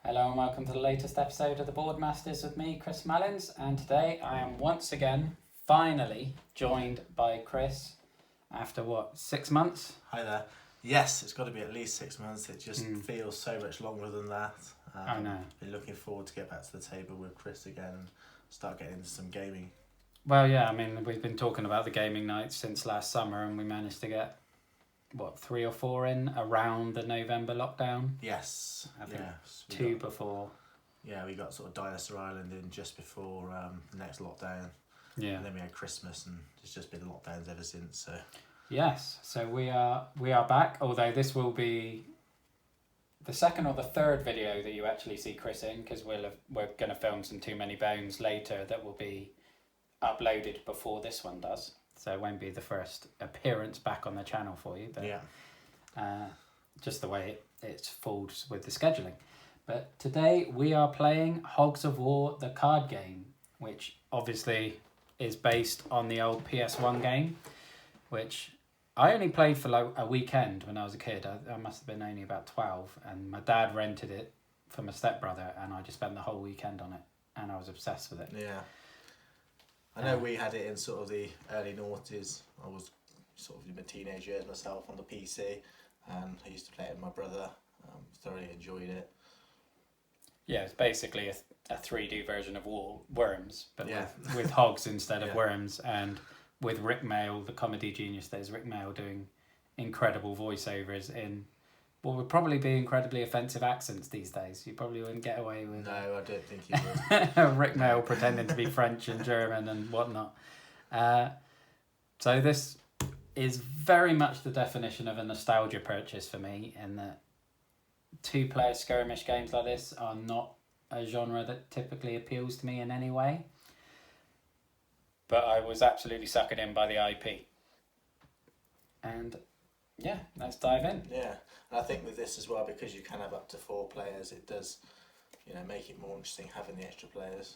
Hello and welcome to the latest episode of the Boardmasters with me, Chris Mallins, and today I am once again, finally, joined by Chris after 6 months? Hi there. Yes, it's got to be at least 6 months. It just feels so much longer than that. I know. Been looking forward to get back to the table with Chris again and start getting into some gaming. Well, yeah, I mean, we've been talking about the gaming nights since last summer and we managed to get, 3 or 4 in around the November lockdown? Yes. I think yes. two before. Yeah, we got sort of Dinosaur Island in just before the next lockdown. Yeah. And then we had Christmas and it's just been lockdowns ever since. So. Yes, so we are back, although this will be the second or the third video that you actually see Chris in, because we're going to film some Too Many Bones later that will be uploaded before this one does. So it won't be the first appearance back on the channel for you, but yeah. Just the way it falls with the scheduling. But today we are playing Hogs of War, the card game, which obviously is based on the old PS1 game, which I only played for like a weekend when I was a kid. I must have been only about 12, and my dad rented it for my stepbrother, and I just spent the whole weekend on it, and I was obsessed with it. Yeah. I know we had it in sort of the early noughties. I was sort of in my teenage years myself on the PC, and I used to play it with my brother. Thoroughly enjoyed it. Yeah, it's basically a 3D version of Worms, but Yeah. with hogs instead of Yeah. worms, and with Rick Mail, the comedy genius that is Rick Mail, doing incredible voiceovers in what would probably be incredibly offensive accents these days. You probably wouldn't get away with No, I don't think he would. Rick Mail pretending to be French and German and whatnot. So this is very much the definition of a nostalgia purchase for me, in that two-player skirmish games like this are not a genre that typically appeals to me in any way. But I was absolutely suckered in by the IP. And yeah, let's dive in. Yeah, and I think with this as well, because you can have up to 4 players, it does, make it more interesting having the extra players.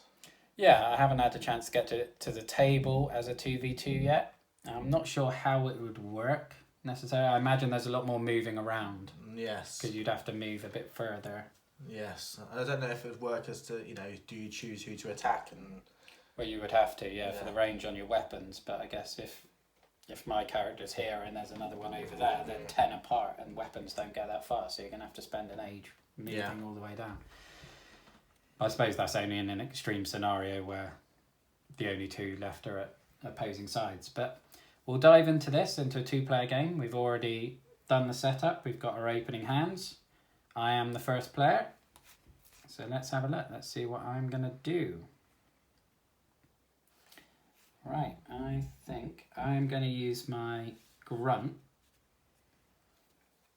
Yeah, I haven't had a chance to get to the table as a 2v2 yet. I'm not sure how it would work necessarily. I imagine there's a lot more moving around. Yes. Because you'd have to move a bit further. Yes. I don't know if it would work as to, do you choose who to attack? And Well, you would have to, for the range on your weapons. But I guess if my character's here and there's another one over there, they're 10 apart and weapons don't get that far. So you're going to have to spend an age moving all the way down. I suppose that's only in an extreme scenario where the only 2 left are at opposing sides. But we'll dive into this, into a 2-player game. We've already done the setup. We've got our opening hands. I am the first player. So let's have a look. Let's see what I'm going to do. Right, I think I'm going to use my grunt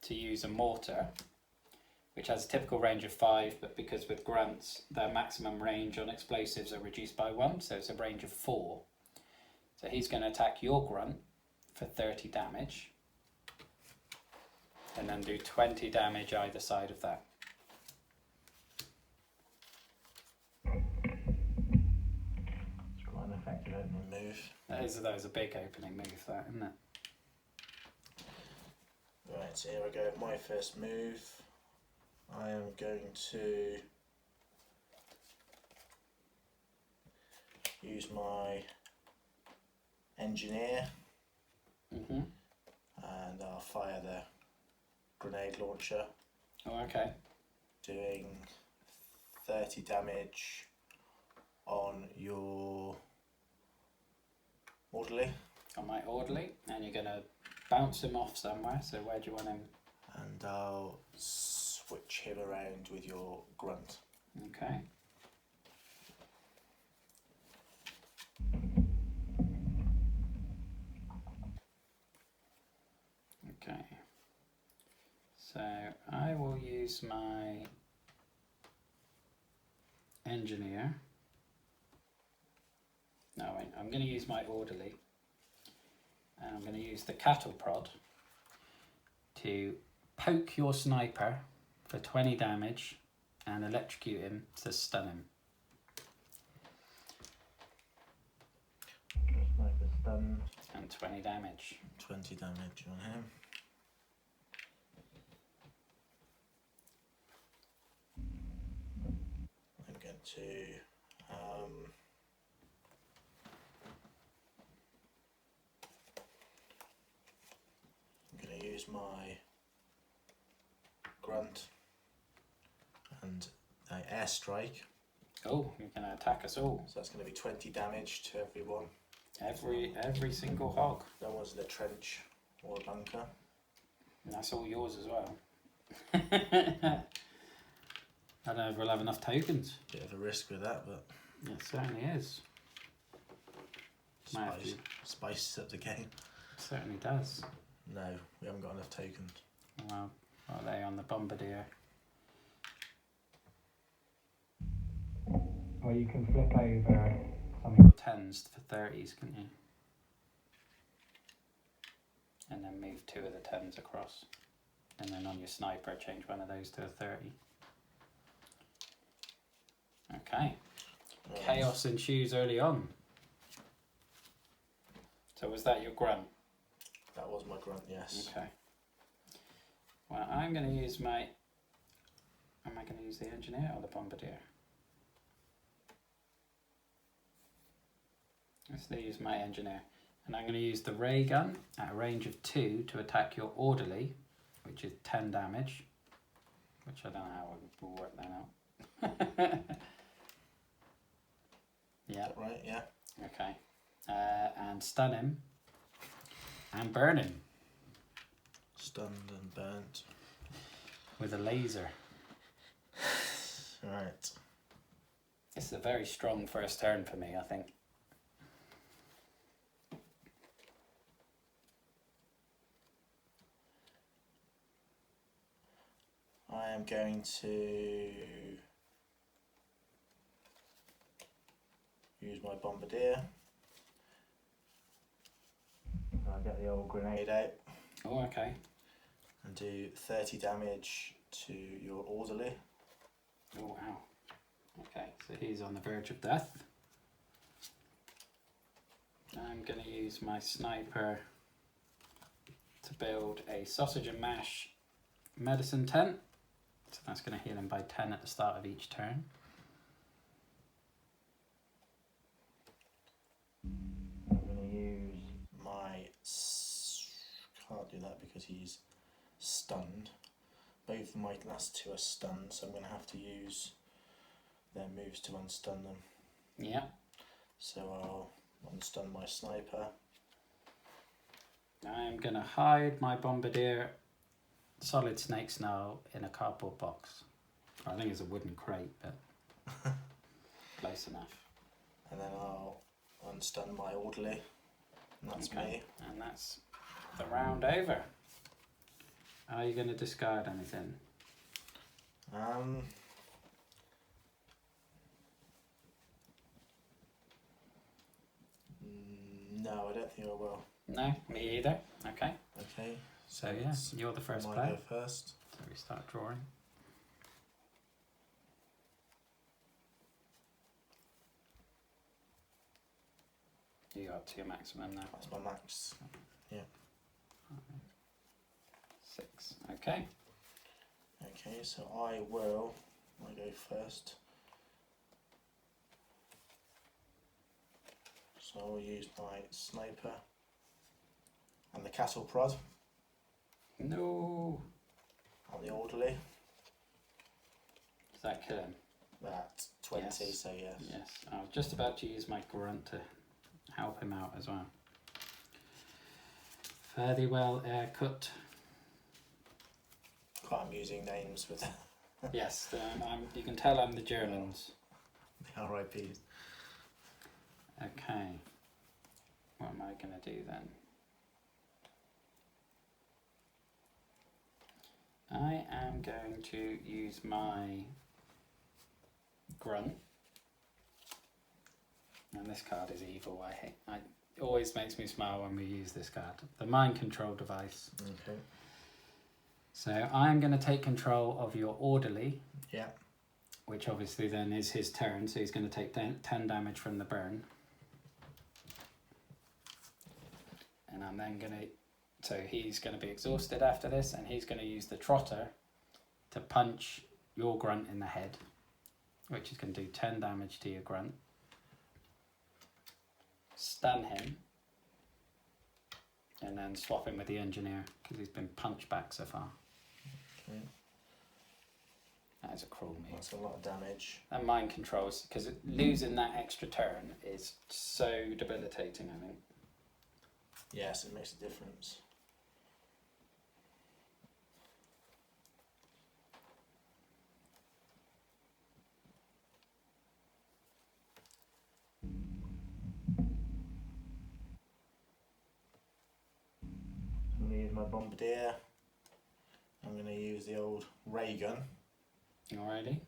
to use a mortar, which has a typical range of 5, but because with grunts, their maximum range on explosives are reduced by 1, so it's a range of 4. So he's going to attack your grunt for 30 damage, and then do 20 damage either side of that. it's quite an effective opening move. That is a big opening move, that, isn't it? Right, so here I go. My first move. I am going to use my engineer, Mm-hmm. and I'll fire the grenade launcher, Oh, okay. doing 30 damage on your orderly. On my orderly, and you're going to bounce him off somewhere, so where do you want him? And I'll switch him around with your grunt. Okay. Okay. So I will use my engineer. No, wait, I'm going to use my orderly. And I'm going to use the cattle prod to poke your sniper for 20 damage and electrocute him to stun him. Sniper stun. And 20 damage. 20 damage on him. to I'm going to use my grunt and airstrike. Oh, you're going to attack us all. So that's going to be 20 damage to everyone. Every single hog. No one's in a trench or a bunker. And that's all yours as well. I don't know if we'll have enough tokens. Bit of a risk with that, but It certainly is. spices up the game. It certainly does. No, we haven't got enough tokens. Well, are they on the bombardier? Well, you can flip over some of your 10s for 30s, can't you? And then move 2 of the 10s across. And then on your sniper, change one of those to a 30. Okay. Right. Chaos ensues early on. So was that your grunt? That was my grunt, yes. Okay. Well, I'm going to use my... Am I going to use the engineer or the bombardier? Let's use my engineer. And I'm going to use the ray gun at a range of 2 to attack your orderly, which is 10 damage. Which I don't know how we'll work that out. Yeah. Is that right? Yeah. Okay. And stun him. And burn him. Stunned and burnt. With a laser. Right. This is a very strong first turn for me, I think. I am going to use my bombardier. I'll get the old grenade out Oh, okay. and do 30 damage to your orderly. Oh, wow. Okay, so he's on the verge of death. I'm going to use my sniper to build a sausage and mash medicine tent. So that's going to heal him by 10 at the start of each turn. I'm going to use my... Can't do that because he's stunned. Both of my last 2 are stunned, so I'm going to have to use their moves to unstun them. Yeah. So I'll unstun my sniper. I'm going to hide my bombardier solid snake snarl in a cardboard box. I think it's a wooden crate, but close enough. And then I'll unstun my orderly. And that's me. And that's the round over. Are you going to discard anything? No, I don't think I will. No, me either. Okay. Okay. So yeah, you're the first Might player. go first. So we start drawing. You got to your maximum now. That's my max. Yeah. 6. Okay. Okay, so I go first. So I'll use my sniper and the castle prod No. on the orderly. Does that kill him? That 20, Yes. so yes. Yes. I was just about to use my grunt to help him out as well. Fairly well cut. Quite amusing names with Yes, you can tell I'm the Germans. the RIPs. Okay. What am I going to do then? I am going to use my grunt. And this card is evil. It always makes me smile when we use this card. The mind control device. Okay. So I'm going to take control of your orderly. Yeah. Which obviously then is his turn, so he's going to take 10 damage from the burn. And I'm then going to... So he's going to be exhausted after this, and he's going to use the trotter to punch your grunt in the head. which is going to do 10 damage to your grunt. Stun him. And then swap him with the engineer, because he's been punched back so far. Okay. That is a cruel move. That's a lot of damage. And mind controls, because losing that extra turn is so debilitating, I think. Yes, it makes a difference. I'm going to use my bombardier. I'm going to use the old ray gun. Alrighty.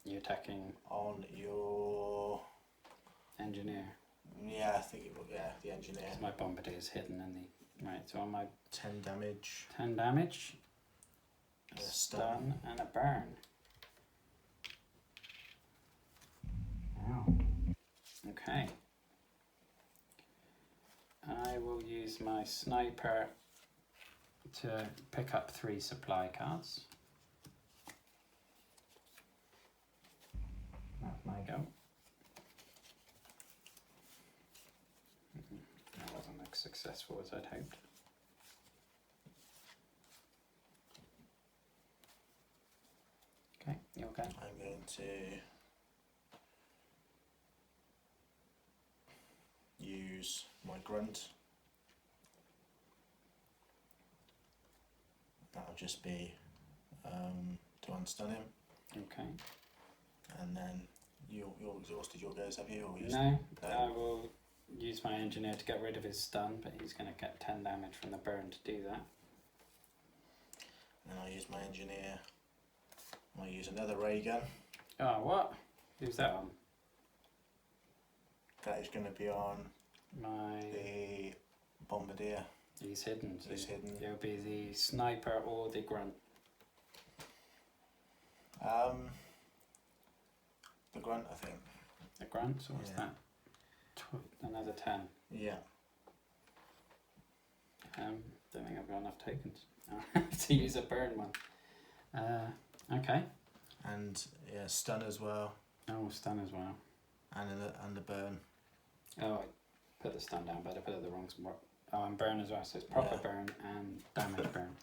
You're attacking On your... engineer. Yeah, I think it will, yeah, the engineer. So my bombardier is hidden in the... Right, so on my 10 damage. 10 damage, a A stun and a burn. Wow. Okay. I will use my sniper to pick up 3 supply cards. That's my go. That wasn't as successful as I'd hoped. Okay, you okay? I'm going to use my grunt. That'll just be to unstun him, Okay. and then you're exhausted. Your goes, have you? Or you No, I will use my engineer to get rid of his stun, but he's going to get 10 damage from the burn to do that. And I'll use my engineer. I'll use another ray gun. Oh, what? Who's that on? That is going to be on My... the bombardier. He's hidden. So He's hidden. It'll be the sniper or the grunt. The grunt, I think. The grunt, so what's Yeah. that? Another 10. Yeah. Don't think I've got enough tokens to use a burn one. Okay. And yeah, stun as well, Oh, stun as well. and the burn. Oh, I put the stun down, but I put it the wrong spot. Oh, and burn as well, so it's proper Yeah. burn and damage burn.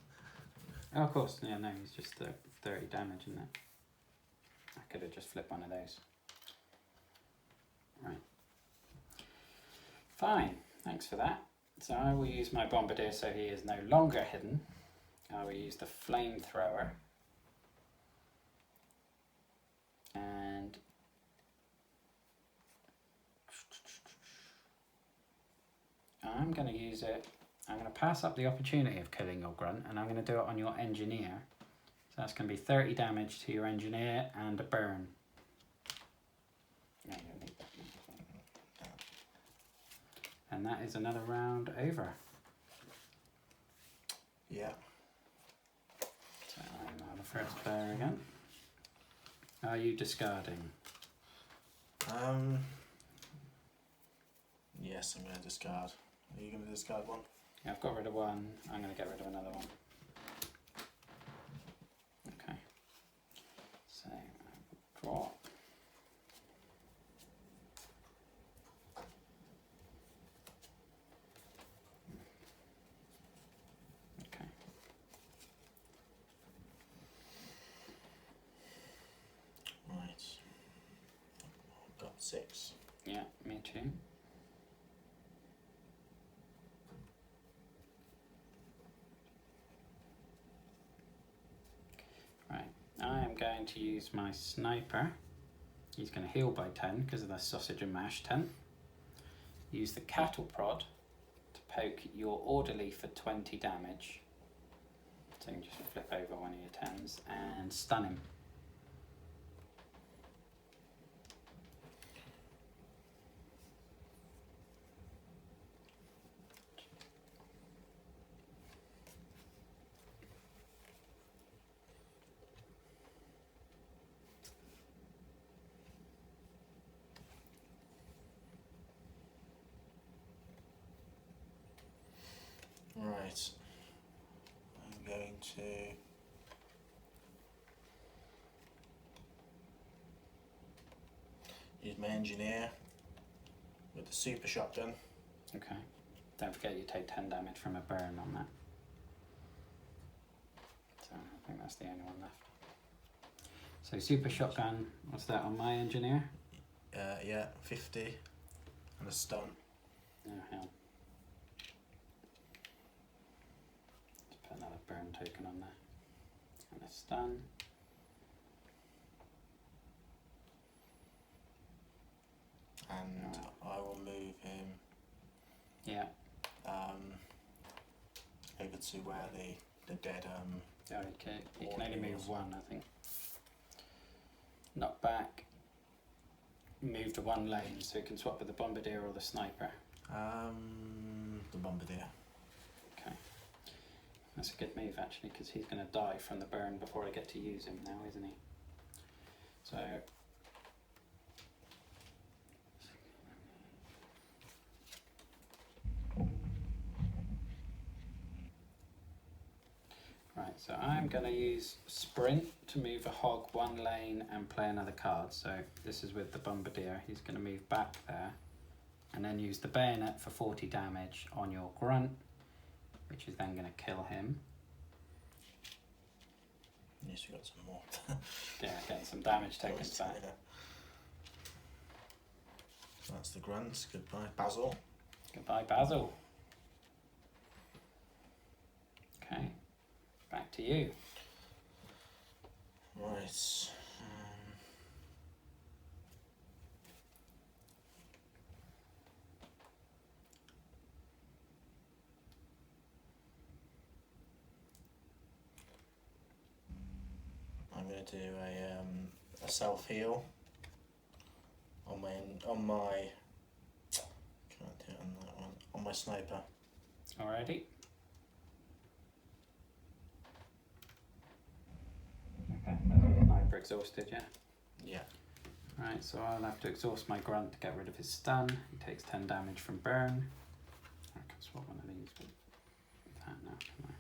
Oh, of course, yeah, no, he's just 30 damage in that. I could have just flipped one of those. Right. Fine, thanks for that. So I will use my bombardier so he is no longer hidden. I will use the flamethrower. And I'm going to use it. I'm going to pass up the opportunity of killing your grunt, and I'm going to do it on your engineer. So that's going to be 30 damage to your engineer and a burn. No, you don't need that. And that is another round over. Yeah. So I'm now the first player again. Are you discarding? Yes, I'm going to discard. Are you going to discard one? Yeah, I've got rid of one. I'm going to get rid of another one. Okay. So draw. Okay. Right. I've got 6. Yeah, me too. Right, I am going to use my sniper. He's going to heal by 10 because of the sausage and mash 10. Use the cattle prod to poke your orderly for 20 damage. So you can just flip over one of your 10s and stun him. Right. I'm going to use my engineer with the super shotgun. Okay. Don't forget you take 10 damage from a burn on that. So I think that's the only one left. So super shotgun, what's that on my engineer? Yeah, 50 and a stun. Oh hell. Let's put another burn token on there. And a stun. And I will move him Yeah. over to where the dead Oh, you can only move one, I think. Knock back. Move to one lane, so you can swap with the bombardier or the sniper. the bombardier. Okay. That's a good move actually, because he's going to die from the burn before I get to use him now, isn't he? So right, so I'm going to use sprint to move a hog one lane and play another card. So this is with the bombardier. He's going to move back there and then use the bayonet for 40 damage on your grunt, which is then going to kill him. Yes, we got some more. Yeah, getting some damage tokens back. Yeah. So that's the grunt. Goodbye, Basil. Goodbye, Basil. Okay, back to you. Right. I'm going to do a self heal on my can't do it on that one, on my sniper. Alrighty. Okay, that's your sniper exhausted, yeah? Yeah. Right, so I'll have to exhaust my grunt to get rid of his stun. He takes 10 damage from burn. I can swap one of these with that now, can I?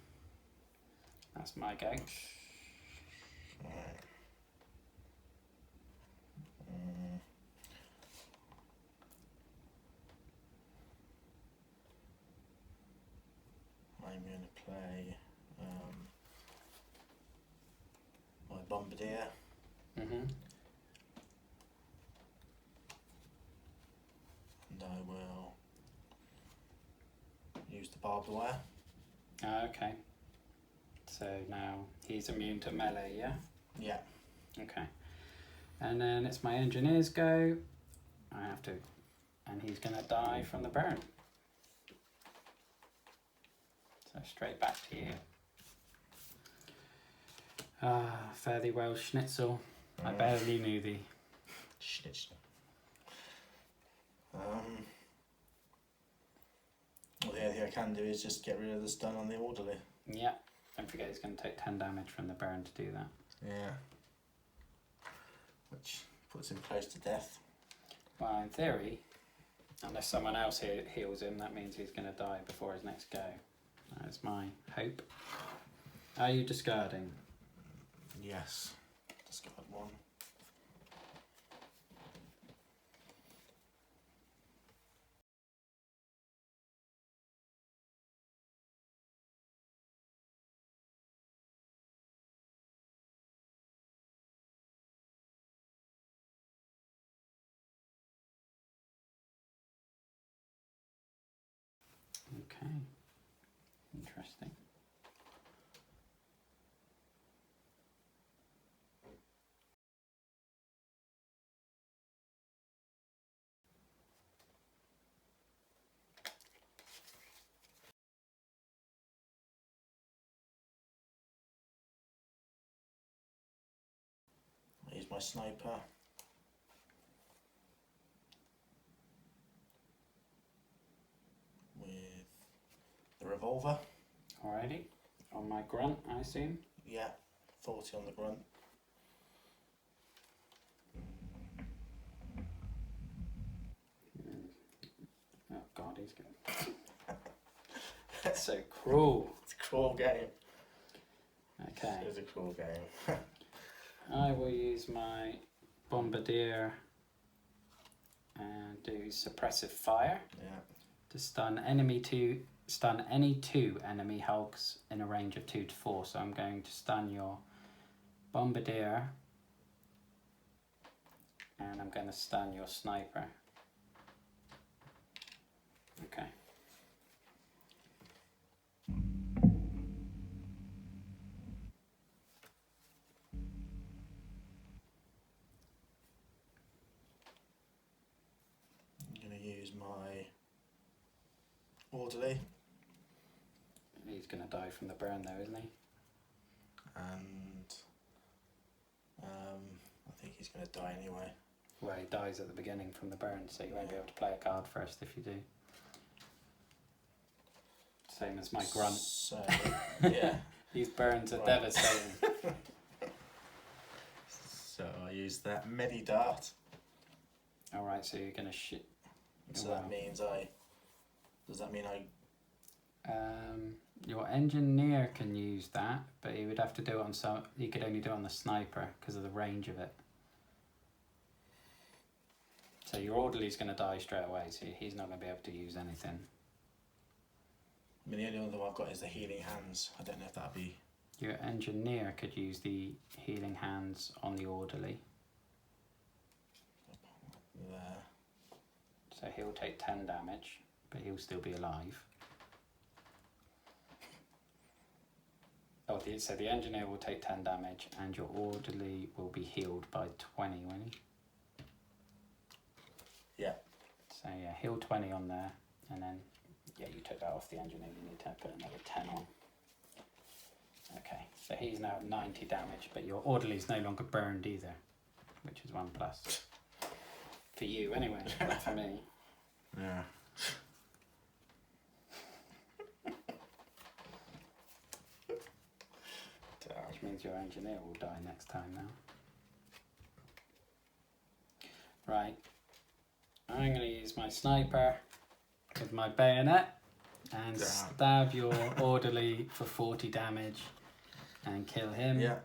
That's my go. Right. I'm going to play my bombardier. Mm-hmm. And I will use the barbed wire. Okay. So now he's immune to melee, yeah? Yeah. Okay. And then it's my engineer's go. I have to, and he's going to die from the burn. So straight back to you. Fare thee well, Schnitzel. I barely knew thee. Schnitzel. Well, the only thing I can do is just get rid of the stun on the orderly. Yeah. Don't forget he's going to take 10 damage from the burn to do that. Yeah. Which puts him close to death. Well, in theory, unless someone else heals him, that means he's going to die before his next go. That's my hope. Are you discarding? Yes. Discard one. Okay. Interesting. I use my sniper. With the revolver. Alrighty. On my grunt, I assume? Yeah. 40 on the grunt. Oh god, he's good. That's so cruel. It's a cruel game. Okay. It is a cruel game. I will use my bombardier and do suppressive fire. Yeah. To stun any two enemy hogs in a range of 2 to 4. So I'm going to stun your bombardier, and I'm going to stun your sniper. Okay. I'm going to use my orderly. He's going to die from the burn though, isn't he? And I think he's going to die anyway. Well, he dies at the beginning from the burn, so you won't be able to play a card first if you do. Same as my grunt. So, yeah. These burns are Right. devastating. So I use that Medi Dart. Alright, so you're going to shoot. So Wow. that means does that mean I, Your engineer can use that, but he would have to do it on some. He could only do it on the sniper because of the range of it. So your orderly's going to die straight away, so he's not going to be able to use anything. I mean, the only other one I've got is the healing hands. I don't know if that'd be... Your engineer could use the healing hands on the orderly. There. So he'll take 10 damage, but he'll still be alive. So the engineer will take 10 damage, and your orderly will be healed by 20, won't he? Yeah. So yeah, heal 20 on there, and then, yeah, you took that off the engineer, you need to put another 10 on. Okay, so he's now at 90 damage, but your orderly's no longer burned either, which is 1 plus. For you anyway, not for me. Yeah. Which means your engineer will die next time now. Right, I'm going to use my sniper with my bayonet and stab your orderly for 40 damage and kill him. Yeah.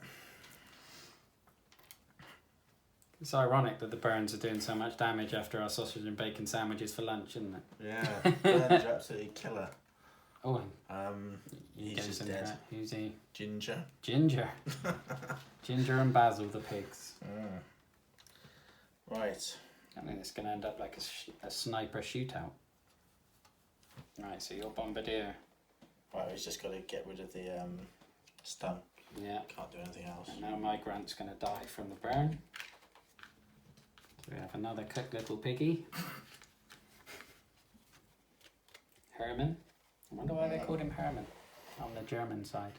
It's ironic that the burns are doing so much damage after our sausage and bacon sandwiches for lunch, isn't it? Yeah. Burns are absolutely killer. Oh, He's goes just in dead. there. Who's he? Ginger. Ginger. Ginger and Basil, the pigs. Right. I mean, it's going to end up like a sniper shootout. Right, so your bombardier. Right, he's just got to get rid of the stun. Yeah. Can't do anything else. And now my grunt's going to die from the burn. So we have another cooked little piggy. Herman. I wonder why they called him Herman on the German side.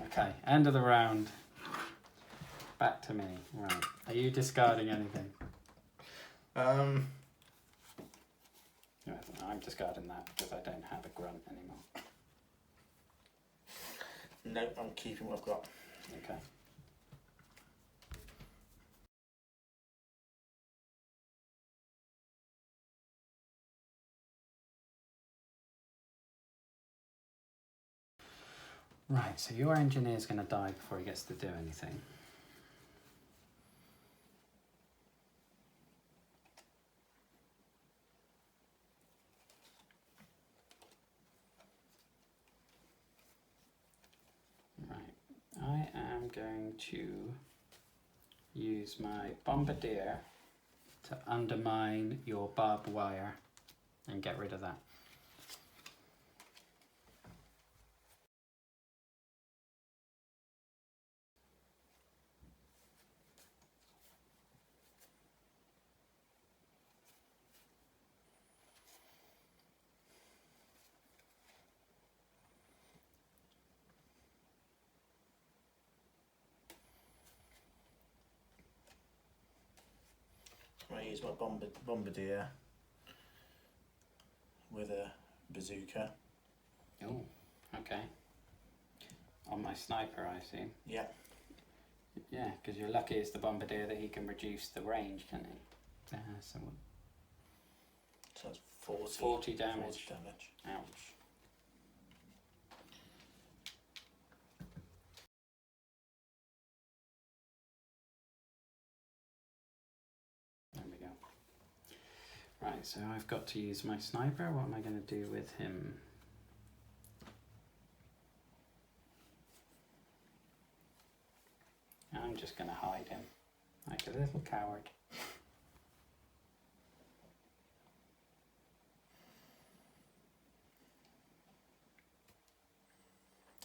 Okay, end of the round. Back to me. Right. Are you discarding anything? Um. No, I'm discarding that because I don't have a grunt anymore. Nope, I'm keeping what I've got. Okay. Right, so your engineer's going to die before he gets to do anything. Right, I am going to use my bombardier to undermine your barbed wire and get rid of that. I use my bombardier with a bazooka. Oh, okay. On my sniper, I assume. Yeah. Yeah, because you're lucky it's the bombardier that he can reduce the range, can't he? So that's 40, 40 damage. 40 damage. Ouch. Right, so I've got to use my sniper. What am I going to do with him? I'm just going to hide him like a little coward.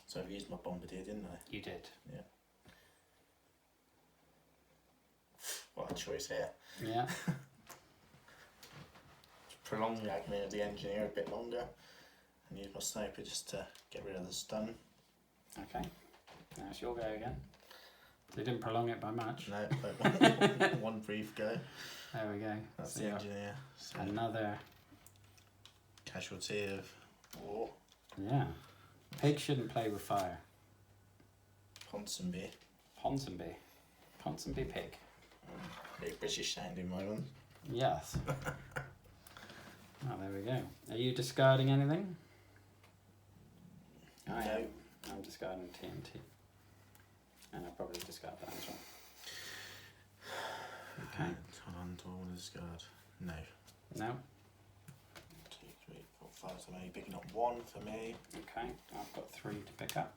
So I've used my bombardier, didn't I? You did. Yeah. What a choice here. Yeah. Prolong the agony of the engineer a bit longer and use my sniper just to get rid of the stun. Okay. Now it's your go again. They didn't prolong it by much. No, but one brief go. There we go. That's So the engineer. So another casualty of war. Yeah. Pigs shouldn't play with fire. Ponsonby. Ponsonby. Ponsonby pig. Very British sounding, my one. Yes. Oh, there we go. Are you discarding anything? I am. I'm discarding TNT. And I'll probably discard that as well. Okay. Hold on, do I want to discard? No. No? 2, 3, 4, 5. So I'm only picking up 1 for me. Okay. I've got 3 to pick up.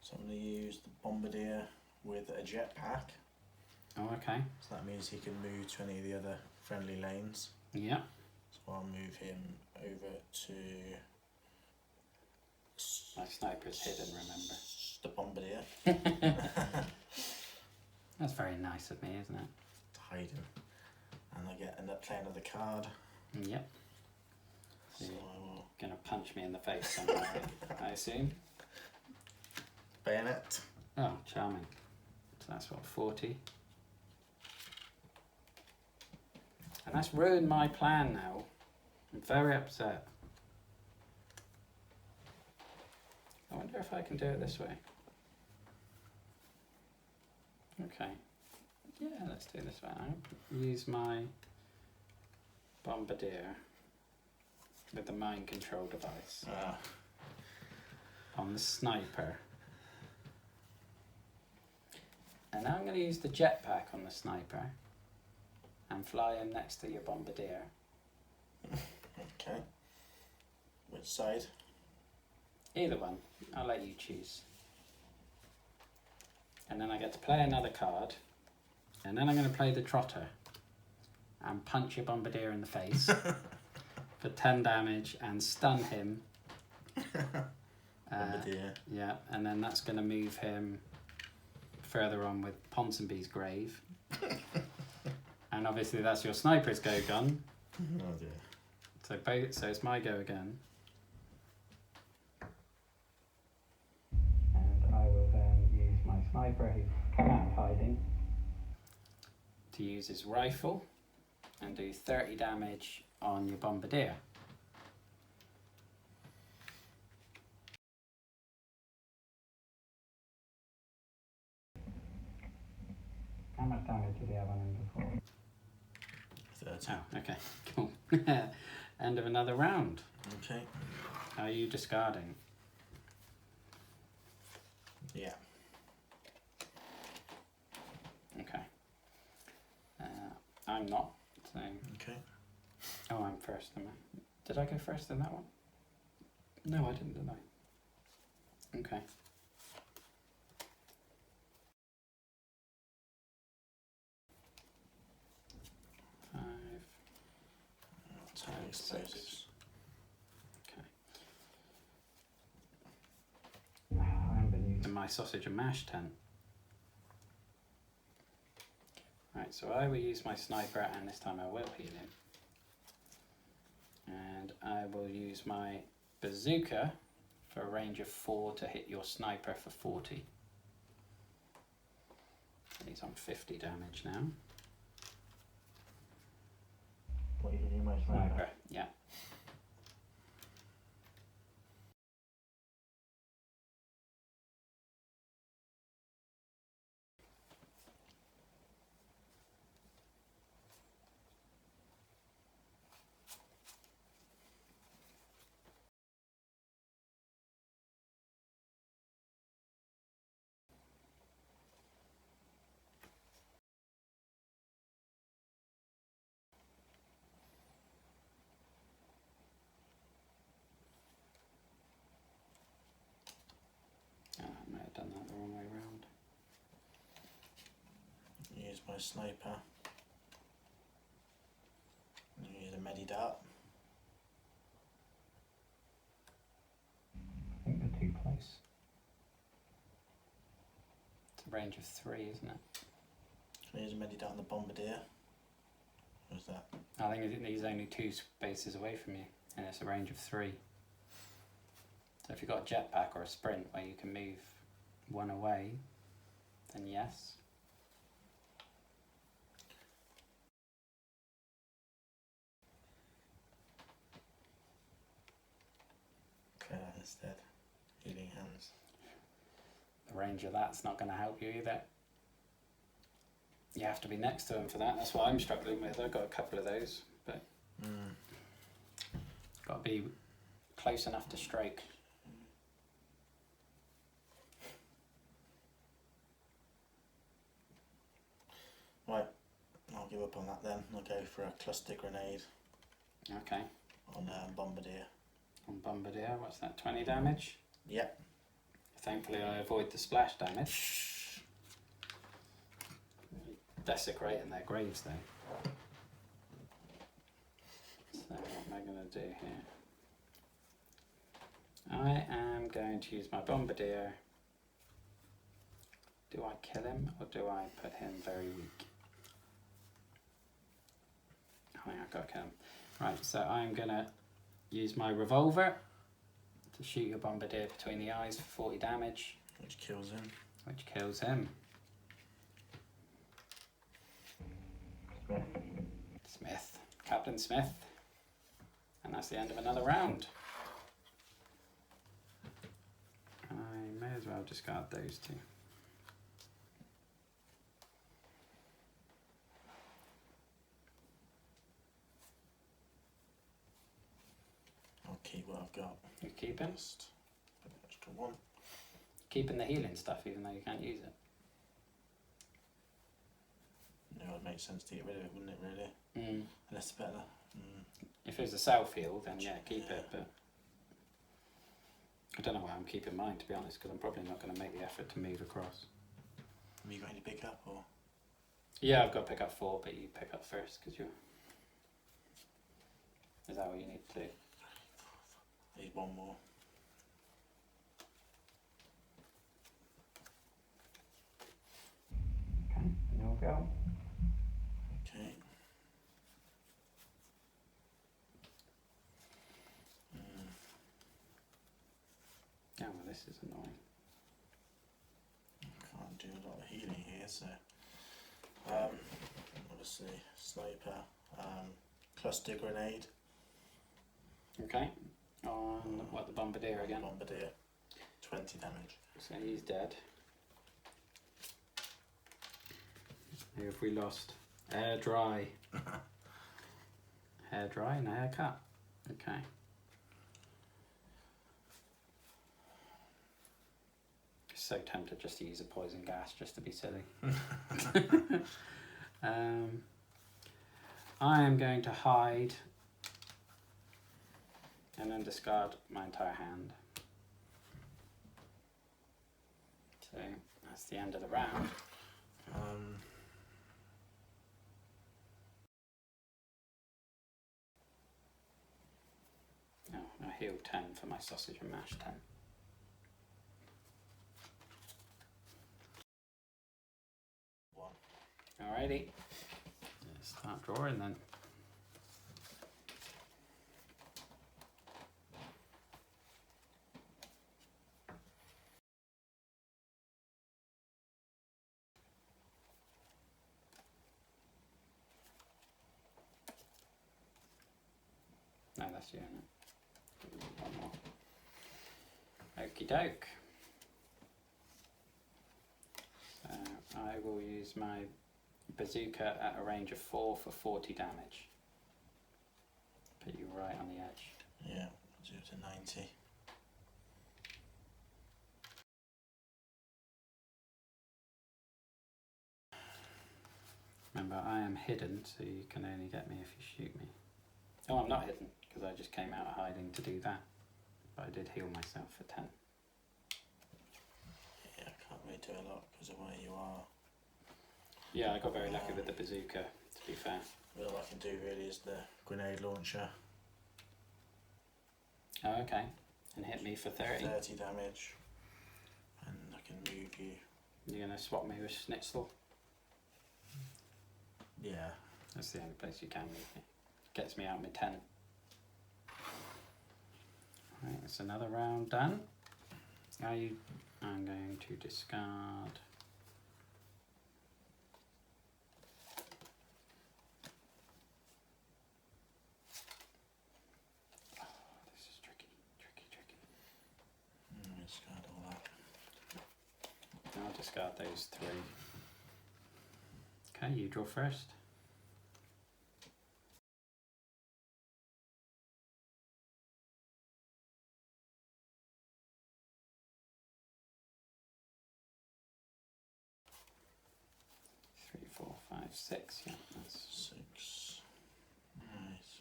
So I'm going to use the bombardier with a jetpack. Oh, okay. So that means he can move to any of the other friendly lanes. Yeah. So I'll move him over to My sniper's hidden, remember. the bombardier. That's very nice of me, isn't it? To hide him. And I end up playing another card. Yep. So So you're I will going to punch me in the face somewhere, I assume. bayonet. Oh, charming. So that's what, 40? And that's ruined my plan now. I'm very upset. I wonder if I can do it this way. Okay. Yeah, let's do this way. I'll use my bombardier with the mind control device on the sniper. And now I'm going to use the jetpack on the sniper and fly him next to your bombardier. Okay. Which side? Either one. I'll let you choose. And then I get to play another card. And then I'm going to play the trotter and punch your bombardier in the face for 10 damage and stun him. Bombardier. Yeah, and then that's going to move him further on with Ponsonby's grave. And obviously that's your sniper's go gun. Oh dear. So it's my go again. And I will then use my sniper who's come out of hiding to use his rifle and do 30 damage on your bombardier. How much damage did he have on him before? 30. Oh, okay, cool. End of another round. Okay. Are you discarding? Yeah. Okay. I'm not. So. Okay. Oh, I'm first, am I? Did I go first in that one? No, I didn't, did I? Okay. Tiny explosives. Okay. I'm been using my sausage and mash tent. Right, so I will use my sniper and this time I will heal him. And I will use my bazooka for a range of 4 to hit your sniper for 40. He's on 50 damage now. What you do most sniper. Okay, yeah. Oh, I might have done that the wrong way round. Use my sniper. Use a medi dart. I think they're too close. It's a range of 3, isn't it? Can I use a medi dart on the bombardier? What's that? I think he's only 2 spaces away from you, and it's a range of 3. So if you've got a jetpack or a sprint where you can move 1 away, then yes. Clear that instead. Healing hands. The range of that's not going to help you either. You have to be next to him for that. That's what I'm struggling with. I've got a couple of those, but got to be close enough to strike. Right, I'll give up on that then. I'll go for a cluster grenade Okay. on bombardier. On Bombardier, what's that, 20 damage? Yep. Thankfully I avoid the splash damage. Desecrating their graves though. So what am I going to do here? I am going to use my Bombardier. Do I kill him or do I put him very weak? I think I've got to kill him. Right, so I'm going to use my revolver to shoot your Bombardier between the eyes for 40 damage. Which kills him. Which kills him. Smith. Captain Smith. And that's the end of another round. I may as well discard those 2. I'll keep what I've got. You keep it? Just put an extra 1. Keeping the healing stuff even though you can't use it. No, it would make sense to get rid of it, wouldn't it, really? Unless it's better. If it was a self-heal, then yeah, keep Yeah. it, but I don't know why I'm keeping mine, to be honest, because I'm probably not going to make the effort to move across. Have you got any pick up or? Yeah, I've got to pick up 4, but you pick up first, because you're... Is that what you need to do? I need 1 more. Okay, you'll go. Okay. Yeah, well this is annoying. Can't do a lot of healing here, so obviously sniper, cluster grenade, Okay, on what, the Bombardier again? bombardier, 20 damage. So he's dead. Who have we lost? Air dry. Hair dry and hair cut. Okay. So tempted just to use a poison gas just to be silly. I am going to hide and then discard my entire hand. So that's the end of the round. Oh, I heal 10 for my sausage and mash 10. Alrighty, let's start drawing then. less unit. One more. Okie doke. So I will use my bazooka at a range of 4 for 40 damage. Put you right on the edge. Yeah, 0 to 90. Remember, I am hidden, so you can only get me if you shoot me. Oh, I'm not hidden, because I just came out of hiding to do that. But I did heal myself for 10. Yeah, I can't really do a lot because of where you are. Yeah, I got very lucky with the bazooka, to be fair. All I can do really is the grenade launcher. Oh, okay. And hit me for 30. 30 damage. And I can move you. You're going to swap me with Schnitzel? Yeah. That's the only place you can move me. Gets me out mid-10. Right, that's another round done. I'm going to discard... Discard all that. I'll discard those 3. Okay, you draw first. Three, 4, 5, 6. Yeah, that's 6. Nice.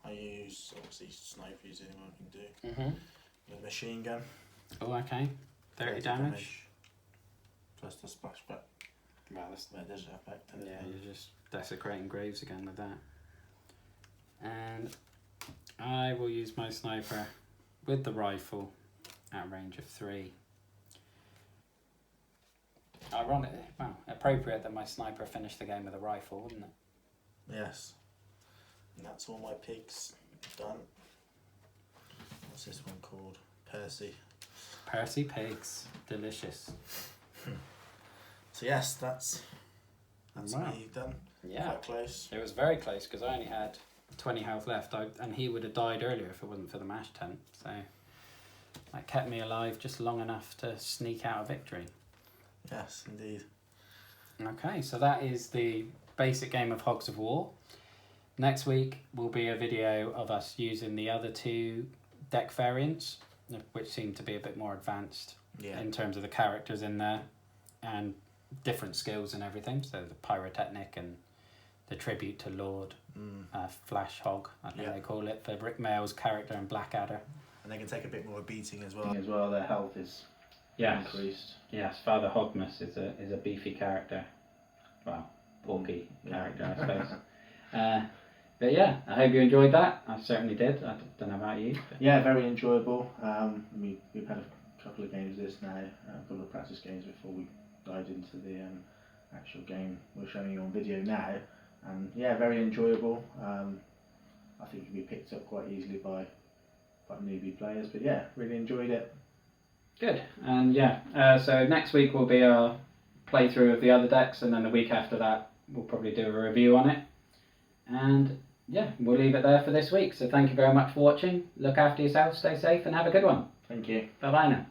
I use, obviously, sniper is the only one I can do. With machine gun. Oh, okay. 30 damage. Plus the splash back. Well, that's There's an effect. yeah, you're just desecrating graves again with that. And I will use my sniper with the rifle at a range of 3. Ironic, well, appropriate that my sniper finished the game with a rifle, wouldn't it? Yes. And that's all my pigs done. What's this one called? Percy. Percy pigs, delicious. So yes, that's Wow. me done. Yeah, Quite close. it was very close because I only had 20 health left, and he would have died earlier if it wasn't for the mash tent. So that kept me alive just long enough to sneak out a victory. Yes, indeed. Okay, so that is the basic game of Hogs of War. Next week will be a video of us using the other 2 deck variants, which seem to be a bit more advanced in terms of the characters in there and different skills and everything. So the pyrotechnic and the tribute to Lord Flash Hog, I think they call it, for Rick Mayall's character and Blackadder. And they can take a bit more beating as well. Their health is increased. Yes, Father Hogmas is a beefy character. Well, porky character, I suppose. But yeah, I hope you enjoyed that. I certainly did. I don't know about you. But... Yeah, very enjoyable. We've had a couple of games of this now, a couple of practice games before we dive into the actual game we're showing you on video now. And yeah, very enjoyable. I think it can be picked up quite easily by newbie players. But yeah, really enjoyed it. Good. And yeah, so next week will be our playthrough of the other decks, and then the week after that we'll probably do a review on it. And yeah, we'll leave it there for this week. So thank you very much for watching. Look after yourself, stay safe, and have a good one. Thank you. Bye bye now.